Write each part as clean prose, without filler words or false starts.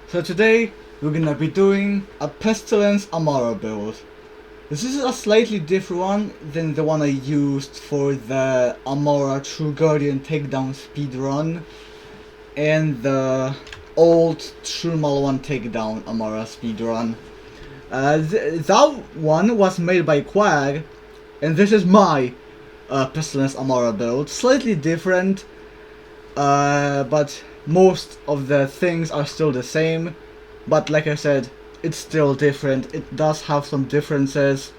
So today we're gonna be doing a Pestilence Amara build. This is a slightly different one than the one I used for the Amara True Guardian takedown speedrun and the old True Mal1 takedown Amara speedrun. That one was made by Quag, and this is my Pestilence Amara build. Slightly different, but most of the things are still the same. But like I said, it's still different. It does have some differences,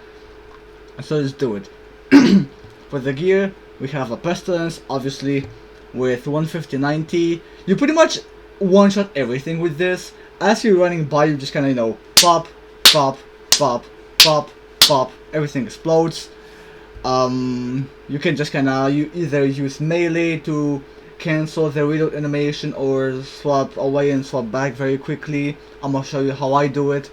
so let's do it. For the gear, we have a Pestilence, obviously, with 150-90. You pretty much one-shot everything with this. As you're running by, you just kind of, pop, pop, pop, pop, pop, everything explodes. You can just you either use melee to cancel the reload animation or swap away and swap back very quickly. I'm gonna show you how I do it.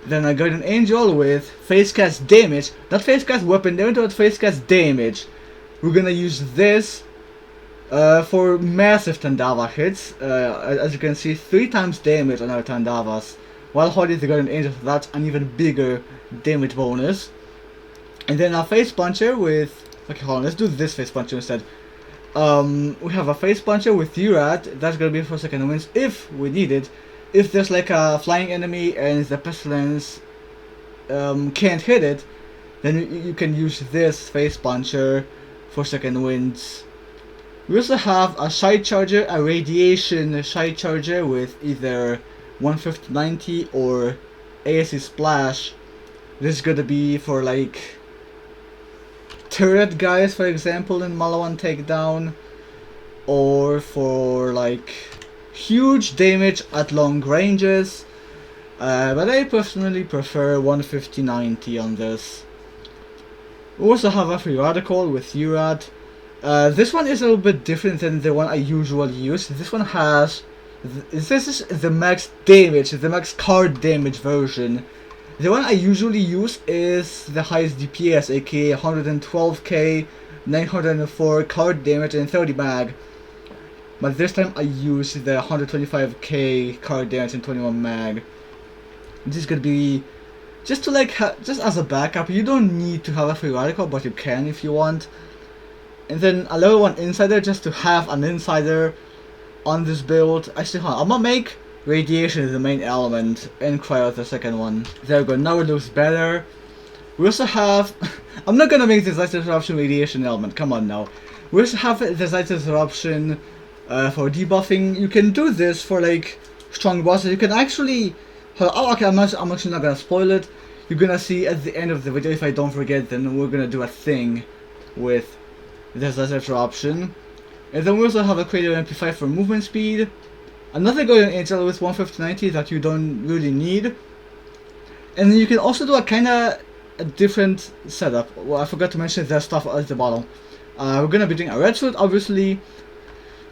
Then I got an angel with face cast damage, not face cast weapon, they don't face cast damage. We're gonna use this for massive Tandava hits. As you can see, 3 times damage on our Tandavas, while holding the Guardian Angel, that's an even bigger damage bonus. And then a face puncher with, okay, hold on, let's do this face puncher instead. We have a face puncher with Urat, that's gonna be for second wins if we need it. If there's like a flying enemy and the Pestilence can't hit it, then you can use this face puncher for second wins. We also have a Shide Charger, a Radiation Shide Charger with either 150-90 or ASC Splash. This is gonna be for like turret guys, for example, in Mal1 takedown, or for like huge damage at long ranges, but I personally prefer 150-90 on this. We also have a free radical with Urat. This one is a little bit different than the one I usually use. This one has, this is the max damage, the max card damage version. The one I usually use is the highest DPS, aka 112k, 904 card damage and 30 mag. But this time I use the 125k card damage and 21 mag. This is gonna be just to just as a backup. You don't need to have a free radical, but you can if you want. And then a level 1 insider just to have an insider on this build. Actually, hold on, I'm gonna make Radiation the main element and Cryo the second one. There we go, now it looks better. We also have, I'm not gonna make the Light Disruption Radiation element, come on now. We also have the Light Disruption for debuffing. You can do this for like strong bosses. You can actually, oh okay, I'm actually not gonna spoil it. You're gonna see at the end of the video, if I don't forget, then we're gonna do a thing with this Light Disruption. And then we also have a Cradle MP5 for movement speed. Another Guardian Angel with 150-90 that you don't really need. And then you can also do a different setup. Well, I forgot to mention that stuff at the bottom. We're gonna be doing a red suit, obviously,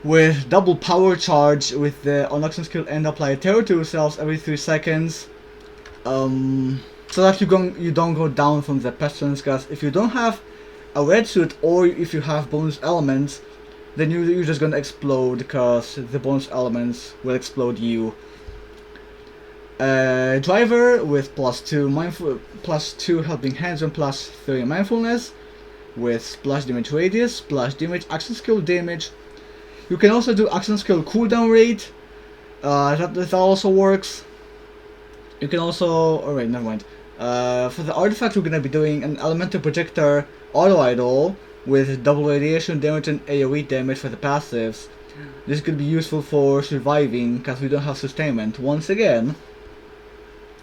with double power charge with the unlocking skill and apply terror to yourselves every 3 seconds. So that you don't go down from the Pestilence, because if you don't have a red suit or if you have bonus elements, then you're just gonna explode, because the bonus elements will explode you. Driver with +2 helping hands and +3 mindfulness, with splash damage radius, splash damage, action skill damage. You can also do action skill cooldown rate. That also works. You can also, alright, never mind. For the artifact, we're gonna be doing an elemental projector auto idol with double radiation damage and AoE damage for the passives. This could be useful for surviving because we don't have sustainment. Once again,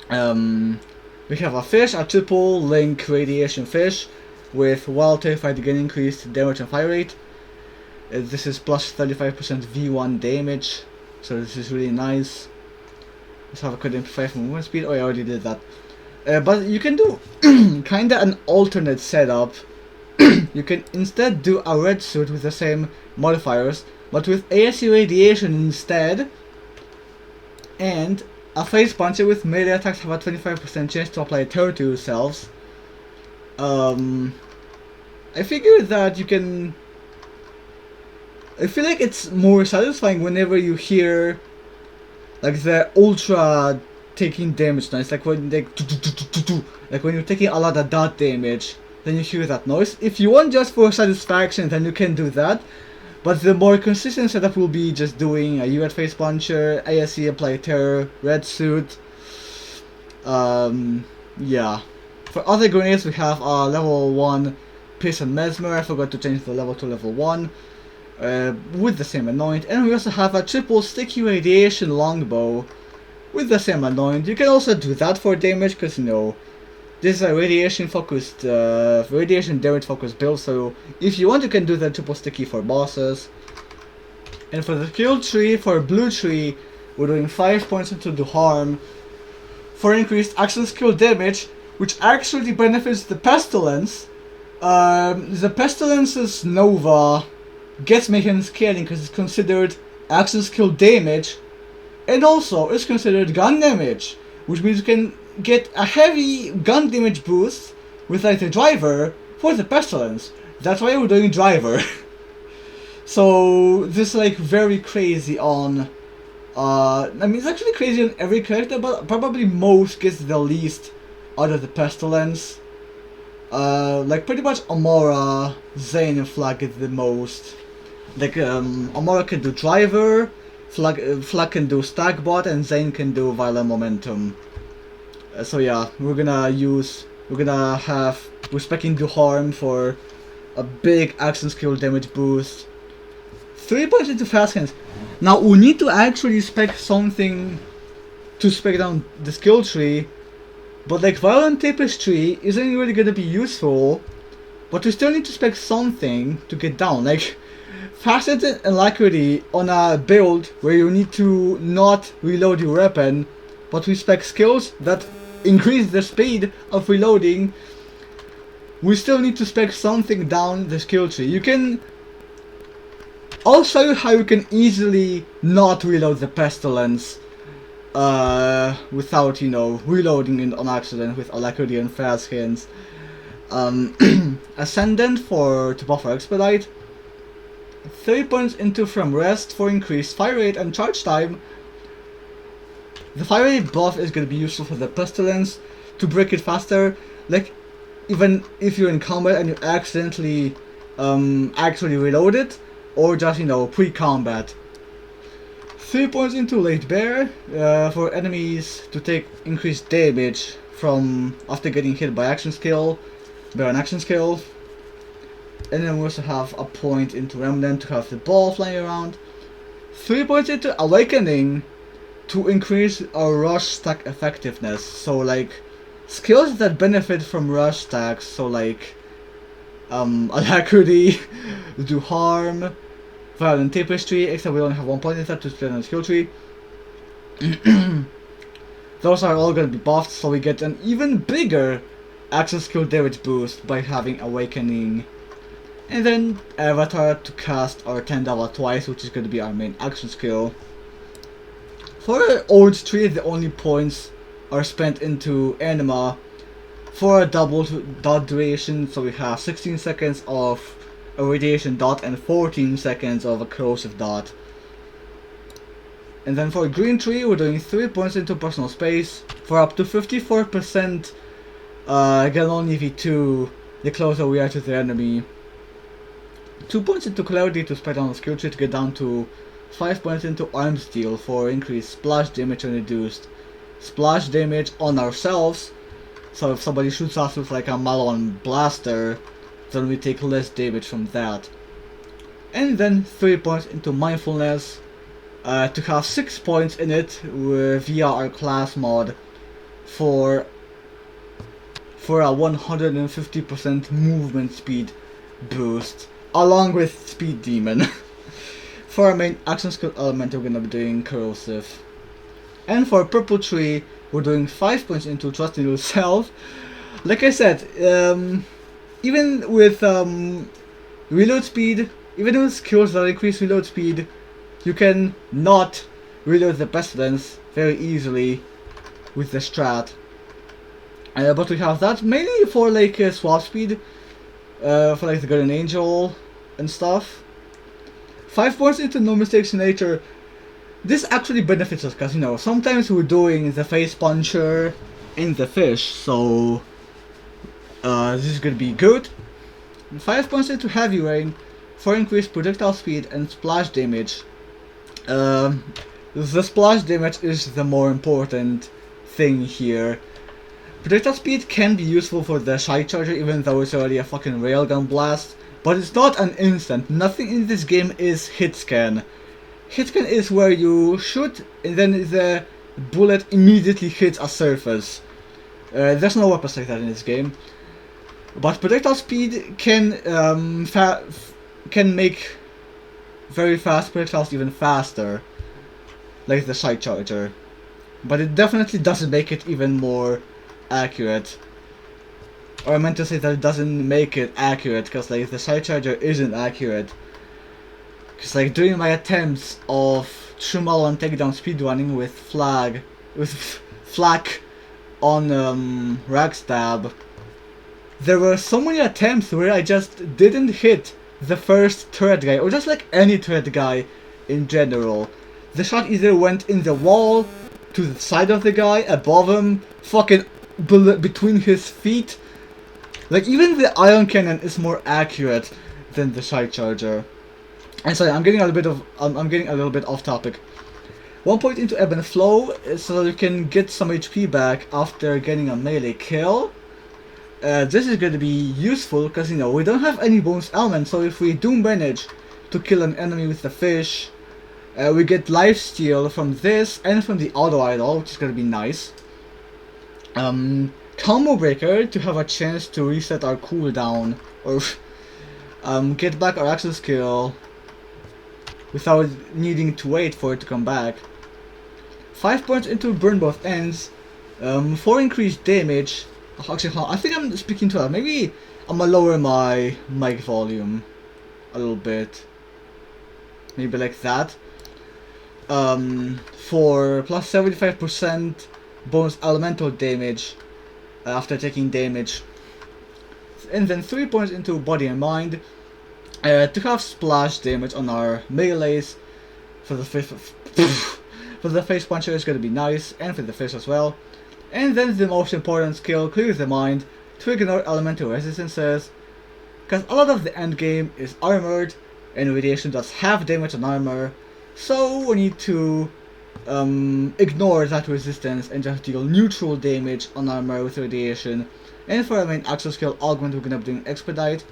we have a fish, a triple link radiation fish with wild terrified again increased damage and fire rate. This is plus 35% V1 damage, so this is really nice. Let's have a quick MP5 movement speed. Oh, I already did that. But you can do kinda an alternate setup. You can instead do a red suit with the same modifiers, but with ASC radiation instead, and a face puncher with melee attacks have a 25% chance to apply terror to yourselves. I figured that you can I feel like it's more satisfying whenever you hear like the ultra taking damage noise, like when like when you're taking a lot of dot damage, then you hear that noise. If you want just for satisfaction, then you can do that. But the more consistent setup will be just doing a U-Red Face Puncher, ASE Apply Terror, Red Suit. Yeah. For other grenades, we have level 1 Pierce and Mesmer. I forgot to change the level to level 1. With the same anoint. And we also have a triple Sticky Radiation Longbow with the same anoint. You can also do that for damage, because, you know, this is a radiation focused, radiation damage focused build, so if you want you can do the triple sticky for bosses. And for the skill tree, for blue tree, we're doing 5 points into the harm for increased action skill damage, which actually benefits the Pestilence. The Pestilence's Nova gets Mayhem scaling because it's considered action skill damage, and also it's considered gun damage, which means you can get a heavy gun damage boost with like the driver for the Pestilence. That's why we're doing driver. So this is like very crazy on I mean it's actually crazy on every character, but probably most gets the least out of the Pestilence. Like pretty much Amara, Zane and Flag get the most. Like Amara can do driver, Flag can do stack bot, and Zane can do violent momentum. So yeah, we're gonna have Respecting the Harm for a big action skill damage boost. 3 points into fast hands. Now we need to actually spec something to spec down the skill tree, but like Violent Tapestry isn't really gonna be useful, but we still need to spec something to get down. Like fast hands and alacrity on a build where you need to not reload your weapon, but we spec skills that increase the speed of reloading. We still need to spec something down the skill tree. I'll show you how you can easily not reload the Pestilence without, you know, reloading it on accident with alacrity and fast hands. Ascendant to buff our Expedite. 3 points into from rest for increased fire rate and charge time. The fire rate buff is going to be useful for the Pestilence to break it faster. Like, even if you're in combat and you accidentally actually reload it, or just, you know, pre-combat. 3 points into Late Bear for enemies to take increased damage from after getting hit by action skill, by an action skill. And then we also have a point into Remnant to have the ball flying around. 3 points into Awakening to increase our rush stack effectiveness. So like skills that benefit from rush stacks, so like alacrity, do harm, Violent Tapestry, except we only have 1 point in that to split on the skill tree. Those are all gonna be buffed, so we get an even bigger action skill damage boost by having Awakening. And then Avatar to cast our 10 level twice, which is gonna be our main action skill. For Orange Tree, the only points are spent into Anima for a double dot duration, so we have 16 seconds of a radiation dot and 14 seconds of a corrosive dot. And then for Green Tree, we're doing 3 points into personal space for up to 54% Galon EV2 the closer we are to the enemy. 2 points into Clarity to spread down the skill tree to get down to 5 points into Arm Steel for increased splash damage and reduced splash damage on ourselves. So if somebody shoots us with like a Malon blaster, then we take less damage from that. And then 3 points into Mindfulness to have 6 points in it via our class mod for a 150% movement speed boost, along with Speed Demon. For our main action skill element, we're gonna be doing Corrosive. And for Purple Tree, we're doing 5 points into Trust in Yourself. Like I said, even with reload speed, even with skills that increase reload speed, you can not reload the Pestilence very easily with the strat. But we have that mainly for like swap speed, for like the Guardian Angel and stuff. 5 points into No Mistakes in Nature. this actually benefits us, because, you know, sometimes we're doing the face puncher in the fish, so this is gonna be good. 5 points into heavy rain for increased projectile speed and splash damage. The splash damage is the more important thing here. Projectile speed can be useful for the Shy Charger, even though it's already a fucking railgun blast, but it's not an instant. Nothing in this game is hit scan. Hit scan is where you shoot and then the bullet immediately hits a surface. There's no weapons like that in this game. But projectile speed can make very fast projectiles even faster, like the Shy Charger. But it definitely doesn't make it even more accurate. Or I meant to say that it doesn't make it accurate, because like the Shy Charger isn't accurate. Because like during my attempts of true Malawan takedown speedrunning with flak on Ragstab, there were so many attempts where I just didn't hit the first turret guy, or just like any turret guy in general. The shot either went in the wall, to the side of the guy, above him, fucking between his feet. Like even the ion cannon is more accurate than the Shy Charger. And sorry, I'm getting a little bit off topic. 1 point into ebb and flow, so you can get some HP back after getting a melee kill. This is going to be useful because, you know, we don't have any bonus element, so if we do manage to kill an enemy with the fish, we get lifesteal from this and from the auto idol, which is going to be nice. Combo breaker to have a chance to reset our cooldown, or get back our action skill without needing to wait for it to come back. 5 points into burn both ends, for increased damage. Actually, I think I'm speaking too loud. Maybe I'm gonna lower my mic volume a little bit. Maybe like that. For plus 75% bonus elemental damage after taking damage. And then 3 points into body and mind to have splash damage on our melees. For the face puncher is gonna be nice, and for the fish as well. And then the most important skill, Clear the Mind, to ignore elemental resistances, because a lot of the end game is armored, and radiation does half damage on armor, so we need to ignore that resistance and just deal neutral damage on armor with radiation. And for our main action skill augment, we're gonna be doing Expedite,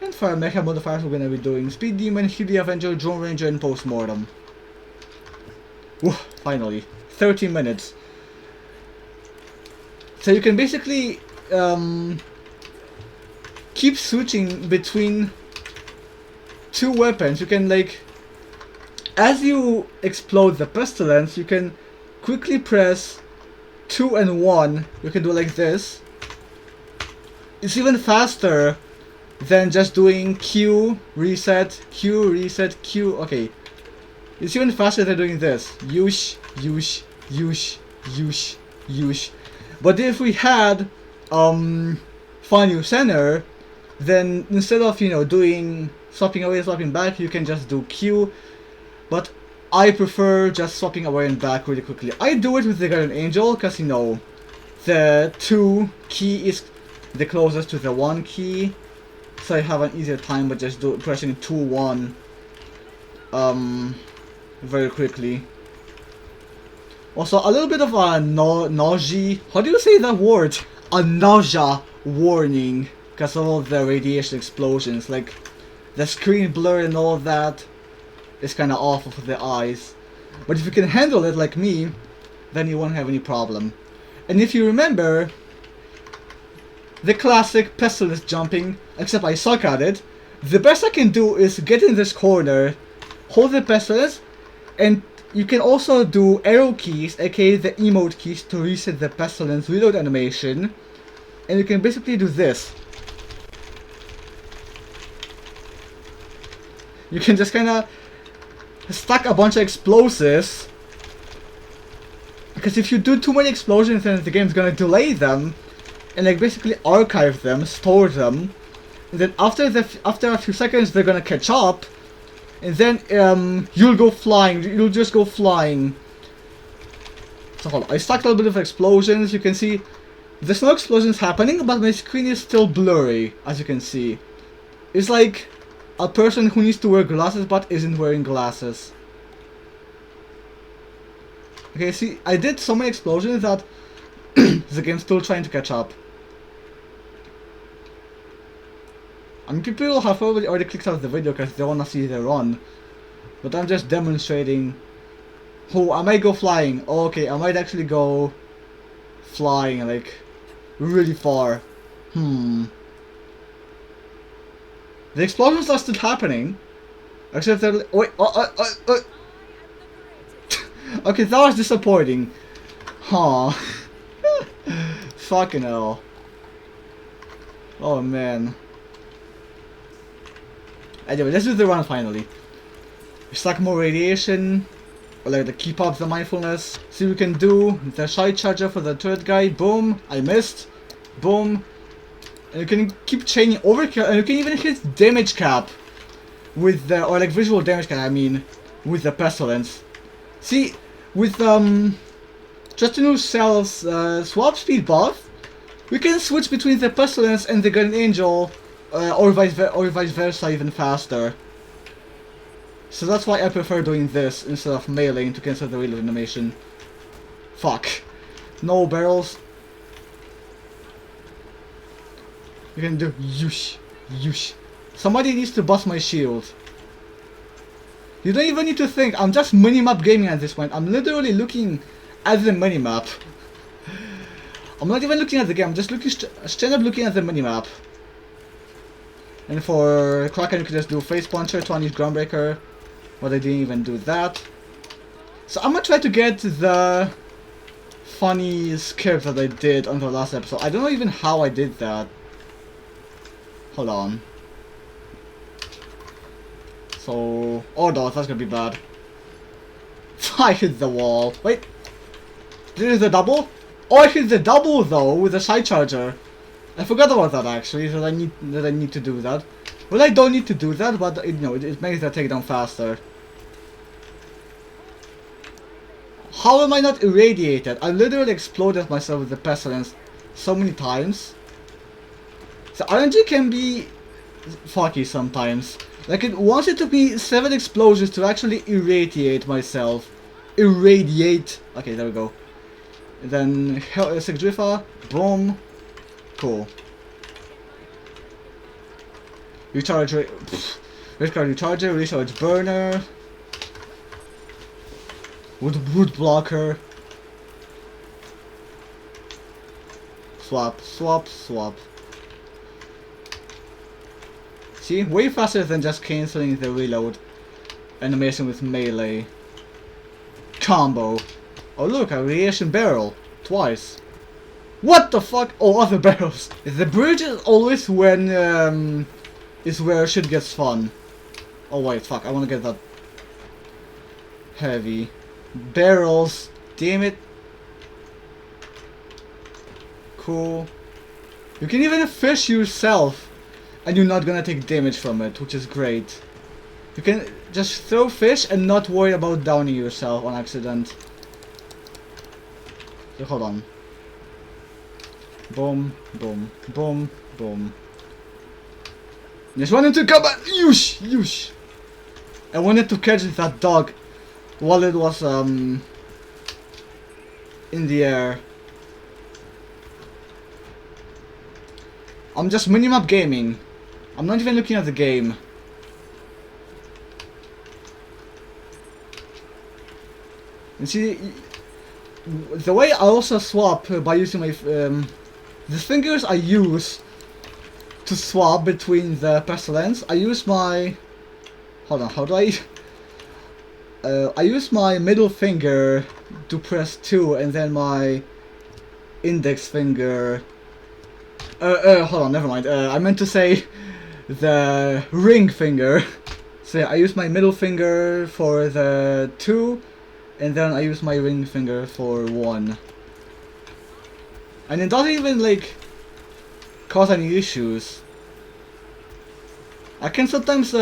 and for our mecha modifiers, we're gonna be doing Speed Demon, Heal the Avenger, Drone Ranger, and Postmortem. Whew, finally, 13 minutes. So you can basically keep switching between two weapons. You can, like, as you explode the Pestilence, you can quickly press 2 and 1. You can do like this. It's even faster than just doing Q, reset, Q, reset, Q. Okay. It's even faster than doing this. Yush, yush, yush, yush, yush. But if we had Find Your Center, then instead of, you know, doing swapping away, swapping back, you can just do Q. But I prefer just swapping away and back really quickly. I do it with the Guardian Angel because, you know, the 2 key is the closest to the 1 key, so I have an easier time with just pressing 2-1 very quickly. Also, a little bit of a nausea. How do you say that word? A nausea warning because of all the radiation explosions. Like, the screen blur and all that is kind of awful for the eyes. But if you can handle it like me, then you won't have any problem. And if you remember the classic Pestilence jumping, except I suck at it, the best I can do is get in this corner, hold the Pestilence, and you can also do arrow keys, aka the emote keys, to reset the Pestilence reload animation. And you can basically do this. You can just kinda stack a bunch of explosives, because if you do too many explosions then the game's gonna delay them and like basically archive them, store them, and then after a few seconds they're gonna catch up, and then you'll go flying. You'll just go flying. So hold on. I stacked a little bit of explosions. You can see there's no explosions happening, but my screen is still blurry, as you can see. It's like a person who needs to wear glasses but isn't wearing glasses. Okay, see, I did so many explosions that the game's still trying to catch up. I mean, people have probably already clicked out of the video because they want to see the run. But I'm just demonstrating. Oh, I might go flying. Oh, okay, I might actually go flying, like, really far. The explosions are still happening. Except they're... Wait, okay, that was disappointing. Huh. Fucking hell. Oh, man. Anyway, let's do the run finally. Stack more radiation. Or like to keep up the mindfulness. See, we can do the shy charger for the turret guy. Boom. I missed. Boom. And you can keep chaining overkill. And you can even hit damage cap. With the, or like visual damage cap, I mean. With the Pestilence. See, with Justinu Cell's swap speed buff, we can switch between the Pestilence and the Guardian Angel. Or vice versa even faster. So that's why I prefer doing this instead of meleeing to cancel the reload animation. Fuck. No barrels. You can do yush, yush. Somebody needs to bust my shield. You don't even need to think, I'm just minimap gaming at this point. I'm literally looking at the minimap. I'm not even looking at the game, I'm just looking straight up looking at the minimap. And for Kraken you can just do Face Puncher to unleash Groundbreaker. But I didn't even do that. So I'm gonna try to get the funny script that I did on the last episode. I don't know even how I did that. Hold on. So... Oh no, that's gonna be bad. I hit the wall. Wait. Did it the double? Oh, I hit the double though with the side charger. I forgot about that actually, that I need to do that. Well, I don't need to do that, but you know, it makes the takedown faster. How am I not irradiated? I literally exploded myself with the Pestilence so many times. So RNG can be fucky sometimes. Like it wants it to be 7 explosions to actually irradiate myself. Irradiate. Okay, there we go. And then Sigdrifa, boom. Cool. Recharge, red card recharger, recharge burner. Wood blocker. Swap, swap, swap. See, way faster than just cancelling the reload animation with melee. Combo. Oh look, a radiation barrel. Twice. What the fuck? Oh, other barrels. The bridge is always when is where shit gets fun. Oh wait, fuck, I wanna get that heavy. Barrels, damn it. Cool. You can even fish yourself and you're not gonna take damage from it, which is great. You can just throw fish and not worry about downing yourself on accident. So hold on. Boom, boom, boom, boom. Just wanted to come back. Yush, yush. I wanted to catch that dog while it was in the air. I'm just minimap gaming. I'm not even looking at the game. And see, the way I also swap by using my the fingers I use to swap between the Pestilence, I use my... Hold on, how do I... I use my middle finger to press 2 and then my index finger... hold on, never mind. I meant to say the ring finger. So yeah, I use my middle finger for the 2 and then I use my ring finger for 1. And it doesn't even like cause any issues. I can sometimes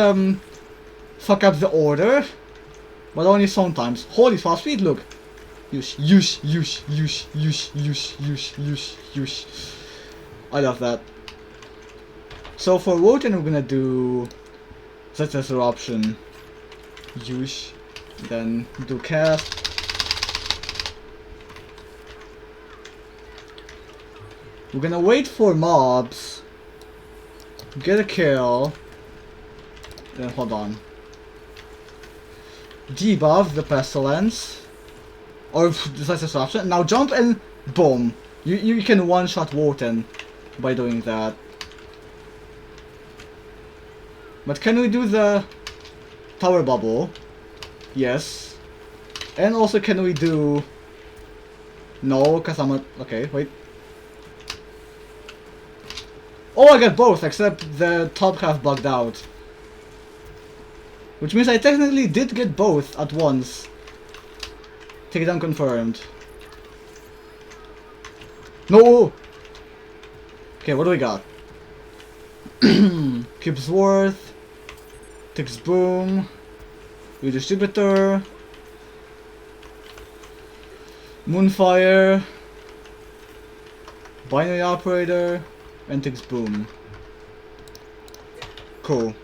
fuck up the order, but only sometimes. Holy fast speed, look. Use. I love that. So for Wotan we're gonna do such as eruption. Use. Then do cast. We're gonna wait for mobs. Get a kill. Then hold on. Debuff the Pestilence. Or decisive option. Now jump and boom. You can one-shot Wotan by doing that. But can we do the tower bubble? Yes. And also can we do... No, cause I'm a... Okay, wait. Oh, I got both, except the top half bugged out. Which means I technically did get both at once. Takedown confirmed. No! Okay, what do we got? Cubes Worth. Ticks Boom. Redistributor. Moonfire. Binary Operator. And Ticks Boom. Cool.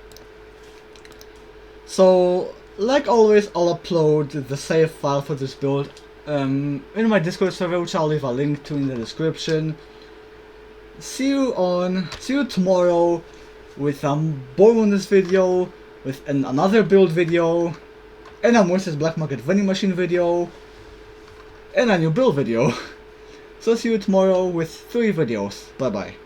So, like always, I'll upload the save file for this build in my Discord server, which I'll leave a link to in the description. See you tomorrow with a bonus video, with another build video, and a Moises Black Market vending machine video, and a new build video. So see you tomorrow with 3 videos. Bye bye.